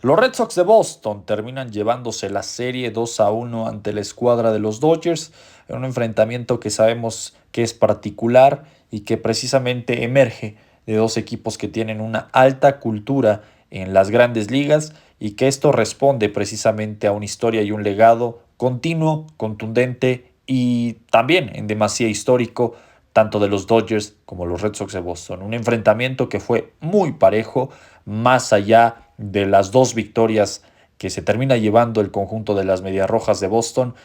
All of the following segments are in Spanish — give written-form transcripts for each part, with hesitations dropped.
Los Red Sox de Boston terminan llevándose la serie 2-1 ante la escuadra de los Dodgers, en un enfrentamiento que sabemos que es particular y que precisamente emerge de dos equipos que tienen una alta cultura en las grandes ligas y que esto responde precisamente a una historia y un legado continuo, contundente y también en demasía histórico tanto de los Dodgers como los Red Sox de Boston. Un enfrentamiento que fue muy parejo, más allá de las dos victorias que se termina llevando el conjunto de las Medias Rojas de Boston.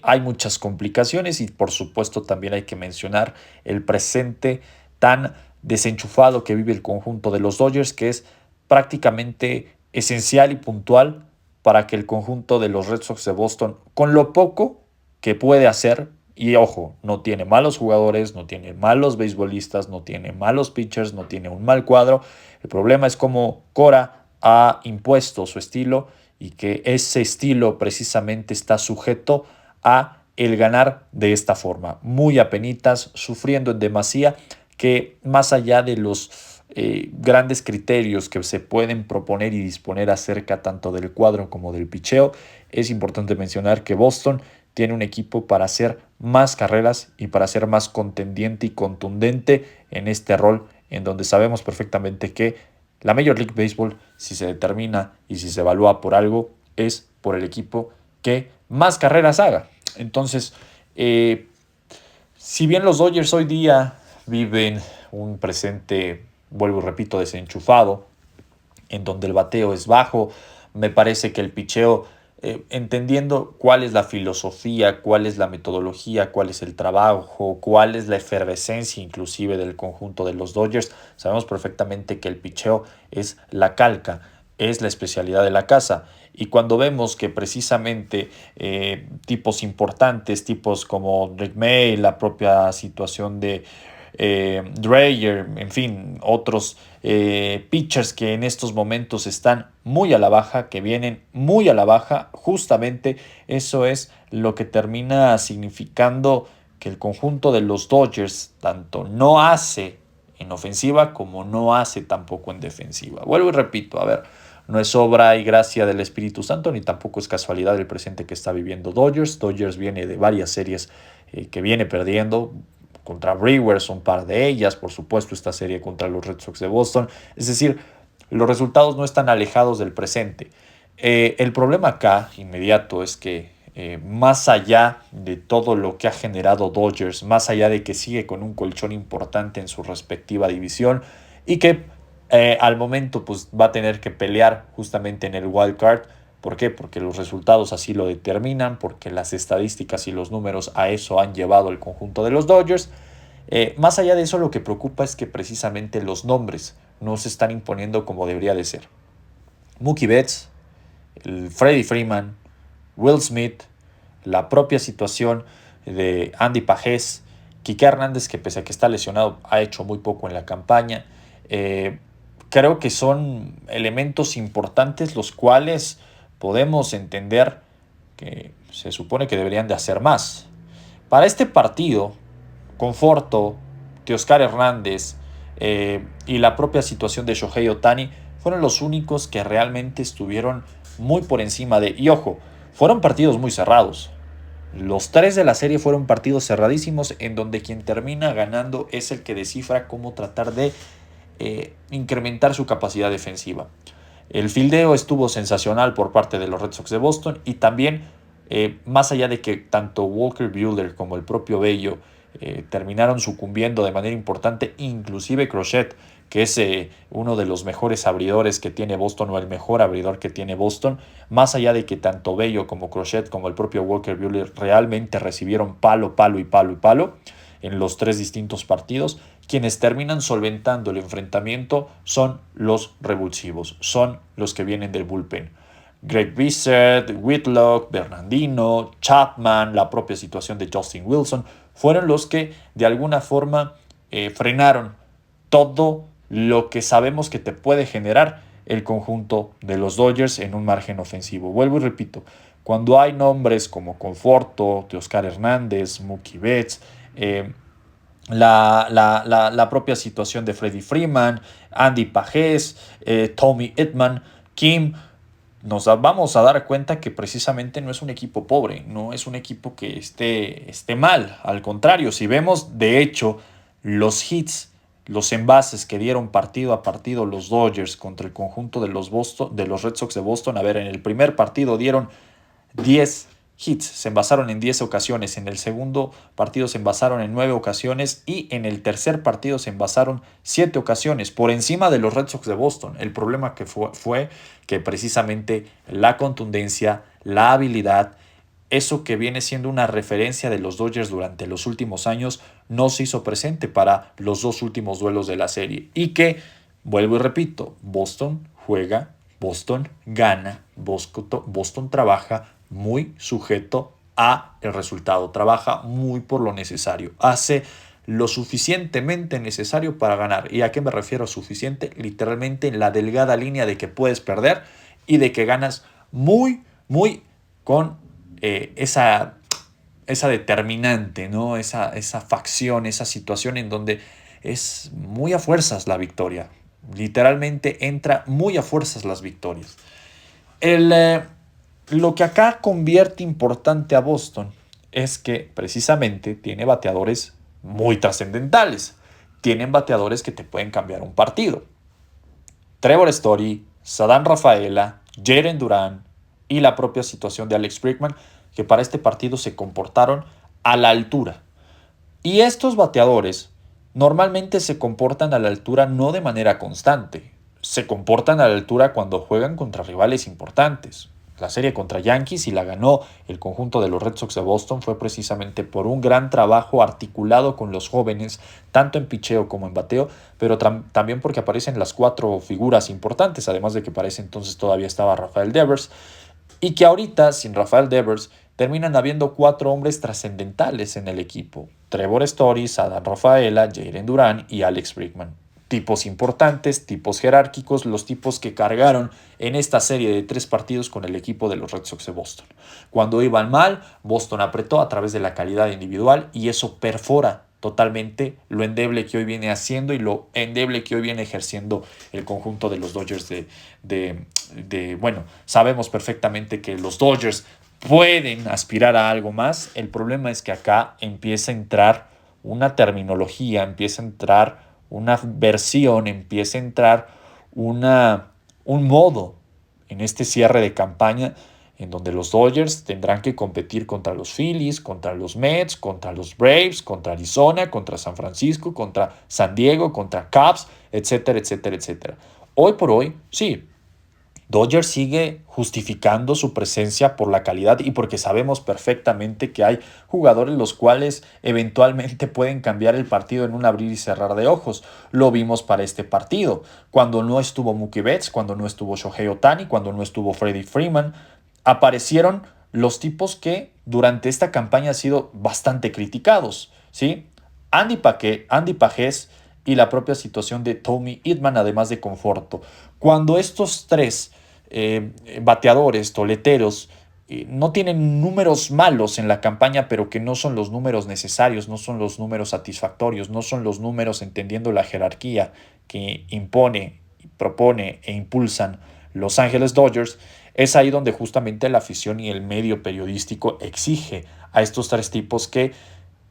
Hay muchas complicaciones y por supuesto también hay que mencionar el presente tan desenchufado que vive el conjunto de los Dodgers, que es prácticamente esencial y puntual para que el conjunto de los Red Sox de Boston, con lo poco que puede hacer, y ojo, no tiene malos jugadores, no tiene malos beisbolistas, no tiene malos pitchers, no tiene un mal cuadro. El problema es cómo Cora ha impuesto su estilo y que ese estilo precisamente está sujeto a el ganar de esta forma, muy apenitas, sufriendo en demasía, que más allá de los grandes criterios que se pueden proponer y disponer acerca tanto del cuadro como del picheo, es importante mencionar que Boston tiene un equipo para hacer más carreras y para ser más contendiente y contundente en este rol en donde sabemos perfectamente que la Major League Baseball, si se determina y si se evalúa por algo, es por el equipo que más carreras haga. Entonces, si bien los Dodgers hoy día viven un presente, vuelvo y repito, desenchufado, en donde el bateo es bajo, me parece que el picheo, entendiendo cuál es la filosofía, cuál es la metodología, cuál es el trabajo, cuál es la efervescencia inclusive del conjunto de los Dodgers, sabemos perfectamente que el picheo es la calca, es la especialidad de la casa. Y cuando vemos que precisamente tipos importantes, tipos como Rick May, la propia situación de Dreyer, en fin, otros pitchers que en estos momentos están muy a la baja, que vienen muy a la baja, justamente eso es lo que termina significando que el conjunto de los Dodgers tanto no hace en ofensiva como no hace tampoco en defensiva. Vuelvo y repito, a ver, no es obra y gracia del Espíritu Santo, ni tampoco es casualidad el presente que está viviendo Dodgers. Dodgers viene de varias series que viene perdiendo, contra Brewers, un par de ellas, por supuesto esta serie contra los Red Sox de Boston. Es decir, los resultados no están alejados del presente. El problema acá, inmediato, es que más allá de todo lo que ha generado Dodgers, más allá de que sigue con un colchón importante en su respectiva división y que al momento pues, va a tener que pelear justamente en el wild card. ¿Por qué? Porque los resultados así lo determinan, porque las estadísticas y los números a eso han llevado el conjunto de los Dodgers. Más allá de eso, lo que preocupa es que precisamente los nombres no se están imponiendo como debería de ser. Mookie Betts, el Freddie Freeman, Will Smith, la propia situación de Andy Pajés, Quique Hernández, que pese a que está lesionado, ha hecho muy poco en la campaña. Creo que son elementos importantes los cuales podemos entender que se supone que deberían de hacer más. Para este partido, Conforto, Teoscar Hernández y la propia situación de Shohei Ohtani fueron los únicos que realmente estuvieron muy por encima de... Y ojo, fueron partidos muy cerrados. Los tres de la serie fueron partidos cerradísimos en donde quien termina ganando es el que descifra cómo tratar de incrementar su capacidad defensiva. El fildeo estuvo sensacional por parte de los Red Sox de Boston y también, más allá de que tanto Walker Buehler como el propio Bello terminaron sucumbiendo de manera importante, inclusive Crochet, que es uno de los mejores abridores que tiene Boston o el mejor abridor que tiene Boston, más allá de que tanto Bello como Crochet como el propio Walker Buehler realmente recibieron palo, palo y palo y palo en los tres distintos partidos, quienes terminan solventando el enfrentamiento son los revulsivos, son los que vienen del bullpen. Greg Bissett, Whitlock, Bernardino, Chapman, la propia situación de Justin Wilson, fueron los que de alguna forma frenaron todo lo que sabemos que te puede generar el conjunto de los Dodgers en un margen ofensivo. Vuelvo y repito, cuando hay nombres como Conforto, Teoscar Hernández, Mookie Betts, la propia situación de Freddie Freeman, Andy Pajés, Tommy Edman, Kim. nos vamos a dar cuenta que precisamente no es un equipo pobre, no es un equipo que esté mal. Al contrario, si vemos de hecho los hits, los envases que dieron partido a partido los Dodgers contra el conjunto de los Red Sox de Boston, a ver, en el primer partido dieron 10 hits, se envasaron en 10 ocasiones, en el segundo partido se envasaron en 9 ocasiones y en el tercer partido se envasaron 7 ocasiones, por encima de los Red Sox de Boston. El problema que fue que precisamente la contundencia, la habilidad, eso que viene siendo una referencia de los Dodgers durante los últimos años, no se hizo presente para los dos últimos duelos de la serie. Y que, vuelvo y repito, Boston juega, Boston gana, Boston trabaja muy sujeto a el resultado, trabaja muy por lo necesario, hace lo suficientemente necesario para ganar. ¿Y a qué me refiero suficiente? Literalmente en la delgada línea de que puedes perder y de que ganas muy con esa determinante, ¿no? Esa facción, esa situación en donde es muy a fuerzas la victoria. Literalmente entra muy a fuerzas las victorias. Lo que acá convierte importante a Boston es que precisamente tiene bateadores muy trascendentales. Tienen bateadores que te pueden cambiar un partido. Trevor Story, Ceddanne Rafaela, Jarren Duran y la propia situación de Alex Bregman, que para este partido se comportaron a la altura. Y estos bateadores normalmente se comportan a la altura no de manera constante, se comportan a la altura cuando juegan contra rivales importantes. La serie contra Yankees y la ganó el conjunto de los Red Sox de Boston fue precisamente por un gran trabajo articulado con los jóvenes, tanto en picheo como en bateo, pero también porque aparecen las 4 figuras importantes, además de que para ese entonces todavía estaba Rafael Devers, y que ahorita, sin Rafael Devers, terminan habiendo 4 hombres trascendentales en el equipo. Trevor Story, Ceddanne Rafaela, Jarren Duran y Alex Bregman. Tipos importantes, tipos jerárquicos, los tipos que cargaron en esta serie de 3 partidos con el equipo de los Red Sox de Boston. Cuando iban mal, Boston apretó a través de la calidad individual y eso perfora totalmente lo endeble que hoy viene haciendo y lo endeble que hoy viene ejerciendo el conjunto de los Dodgers bueno, sabemos perfectamente que los Dodgers pueden aspirar a algo más. El problema es que acá empieza a entrar una terminología, empieza a entrar una versión, empieza a entrar un modo en este cierre de campaña en donde los Dodgers tendrán que competir contra los Phillies, contra los Mets, contra los Braves, contra Arizona, contra San Francisco, contra San Diego, contra Cubs, etcétera, etcétera, etcétera. Hoy por hoy, sí, Dodgers sigue justificando su presencia por la calidad y porque sabemos perfectamente que hay jugadores los cuales eventualmente pueden cambiar el partido en un abrir y cerrar de ojos. Lo vimos para este partido, cuando no estuvo Mookie Betts, cuando no estuvo Shohei Ohtani, cuando no estuvo Freddie Freeman, aparecieron los tipos que durante esta campaña han sido bastante criticados, ¿sí? Andy Pajés y la propia situación de Tommy Edman, además de Conforto. Cuando estos 3 bateadores, toleteros, no tienen números malos en la campaña, pero que no son los números necesarios, no son los números satisfactorios, no son los números entendiendo la jerarquía que impone, propone e impulsan Los Ángeles Dodgers, es ahí donde justamente la afición y el medio periodístico exige a estos 3 tipos que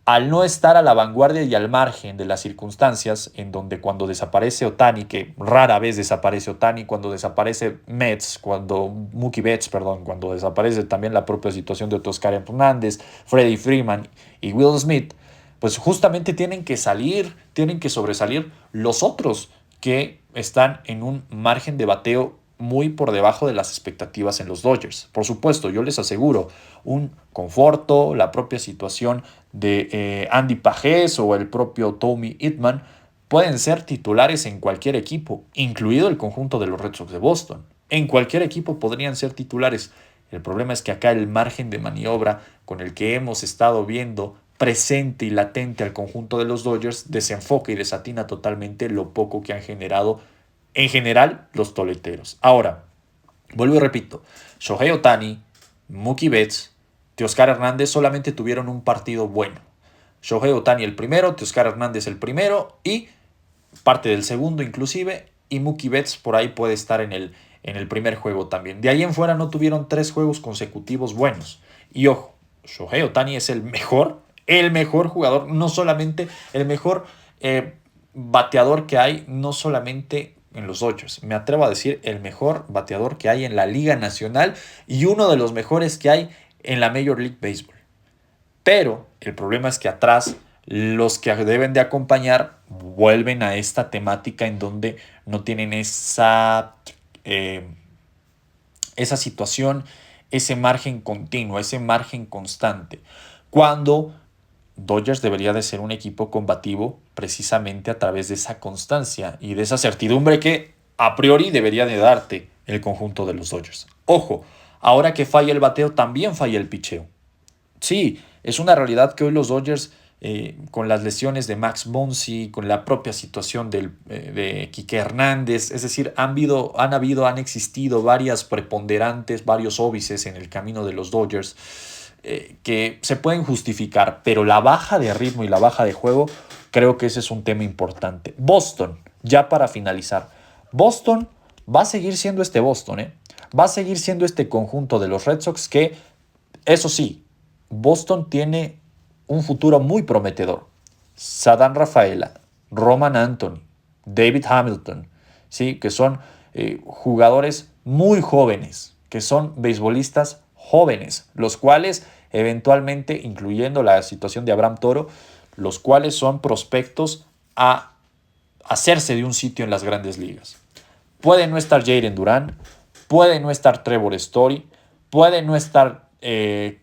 al no estar a la vanguardia y al margen de las circunstancias, en donde cuando desaparece Ohtani, que rara vez desaparece Ohtani, cuando desaparece Mookie Betts, cuando desaparece también la propia situación de Teoscar Hernández, Freddie Freeman y Will Smith, pues justamente tienen que sobresalir los otros que están en un margen de bateo muy por debajo de las expectativas en los Dodgers. Por supuesto, yo les aseguro, un Conforto, la propia situación de Andy Pajés o el propio Tommy Edman pueden ser titulares en cualquier equipo, incluido el conjunto de los Red Sox de Boston. En cualquier equipo podrían ser titulares. El problema es que acá el margen de maniobra con el que hemos estado viendo presente y latente al conjunto de los Dodgers desenfoca y desatina totalmente lo poco que han generado en general los toleteros. Ahora, vuelvo y repito, Shohei Ohtani, Mookie Betts, Teoscar Hernández solamente tuvieron un partido bueno. Shohei Ohtani el primero, Teoscar Hernández el primero y parte del segundo inclusive, y Mookie Betts por ahí puede estar en el primer juego también. De ahí en fuera no tuvieron 3 juegos consecutivos buenos. Y ojo, Shohei Ohtani es el mejor jugador, no solamente el mejor bateador que hay, no solamente en los Dodgers. Me atrevo a decir el mejor bateador que hay en la Liga Nacional y uno de los mejores que hay en la Major League Baseball. Pero el problema es que atrás los que deben de acompañar vuelven a esta temática en donde no tienen esa situación, ese margen continuo, ese margen constante. Cuando Dodgers debería de ser un equipo combativo precisamente a través de esa constancia y de esa certidumbre que a priori debería de darte el conjunto de los Dodgers. Ojo, ahora que falla el bateo, también falla el picheo. Sí, es una realidad que hoy los Dodgers, con las lesiones de Max Muncy, con la propia situación de Quique Hernández, es decir, han existido varias preponderantes, varios óbices en el camino de los Dodgers que se pueden justificar, pero la baja de ritmo y la baja de juego, creo que ese es un tema importante. Boston, ya para finalizar, Boston va a seguir siendo este Boston, ¿eh? Va a seguir siendo este conjunto de los Red Sox que, eso sí, Boston tiene un futuro muy prometedor. Ceddanne Rafaela, Roman Anthony, David Hamilton, ¿sí? Que son jugadores muy jóvenes, que son beisbolistas jóvenes, los cuales eventualmente, incluyendo la situación de Abraham Toro, los cuales son prospectos a hacerse de un sitio en las grandes ligas. Puede no estar Jayden Durán, puede no estar Trevor Story, puede no estar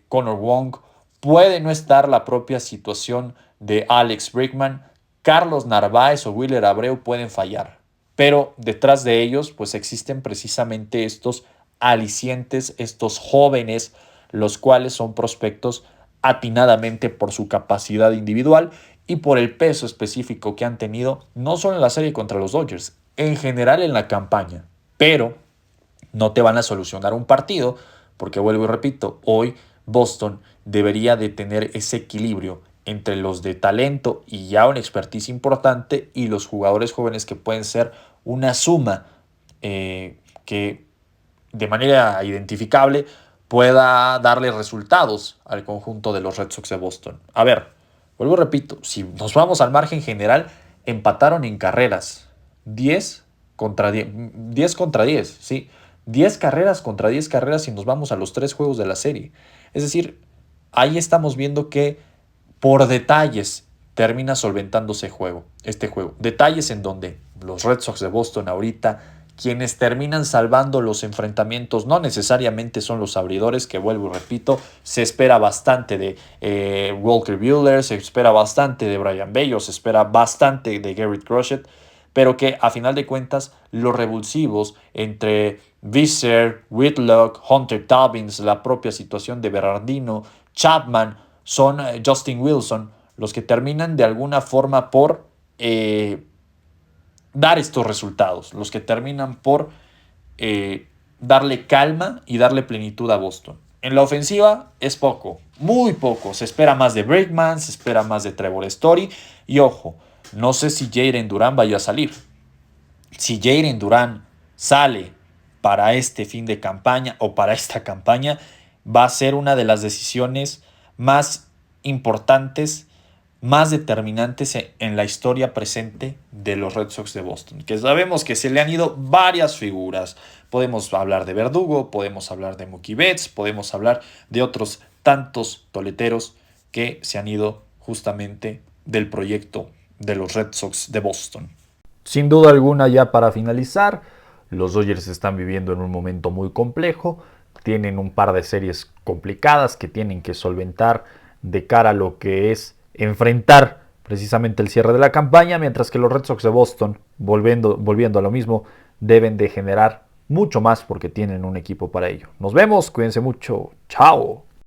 Connor Wong, puede no estar la propia situación de Alex Bregman, Carlos Narváez o Wheeler Abreu pueden fallar, pero detrás de ellos pues existen precisamente estos alicientes, estos jóvenes, los cuales son prospectos atinadamente por su capacidad individual y por el peso específico que han tenido, no solo en la serie contra los Dodgers, en general en la campaña, pero no te van a solucionar un partido, porque vuelvo y repito, hoy Boston debería de tener ese equilibrio entre los de talento y ya una expertise importante y los jugadores jóvenes que pueden ser una suma que de manera identificable pueda darle resultados al conjunto de los Red Sox de Boston. A ver, vuelvo y repito, si nos vamos al margen general, empataron en carreras 10 contra 10, 10 contra 10, ¿sí? 10 carreras contra 10 carreras y nos vamos a los 3 juegos de la serie. Es decir, ahí estamos viendo que por detalles termina solventándose este juego. Detalles en donde los Red Sox de Boston ahorita, quienes terminan salvando los enfrentamientos, no necesariamente son los abridores, que vuelvo y repito, se espera bastante de Walker Buehler, se espera bastante de Brian Bello, se espera bastante de Garrett Crochet, pero que a final de cuentas los revulsivos entre Visser, Whitlock, Hunter Dobbins, la propia situación de Berardino, Chapman, son Justin Wilson, los que terminan de alguna forma por dar estos resultados, los que terminan por darle calma y darle plenitud a Boston. En la ofensiva es poco, muy poco. Se espera más de Bregman, se espera más de Trevor Story. Y ojo, no sé si Jayden Durán vaya a salir. Si Jayden Durán sale para este fin de campaña o para esta campaña, va a ser una de las decisiones más importantes, más determinantes en la historia presente de los Red Sox de Boston, que sabemos que se le han ido varias figuras. Podemos hablar de Verdugo, podemos hablar de Mookie Betts, podemos hablar de otros tantos toleteros que se han ido justamente del proyecto de los Red Sox de Boston. Sin duda alguna, ya para finalizar, los Dodgers están viviendo en un momento muy complejo, tienen un par de series complicadas que tienen que solventar de cara a lo que es enfrentar precisamente el cierre de la campaña, mientras que los Red Sox de Boston, volviendo a lo mismo, deben de generar mucho más porque tienen un equipo para ello. Nos vemos, cuídense mucho, chao.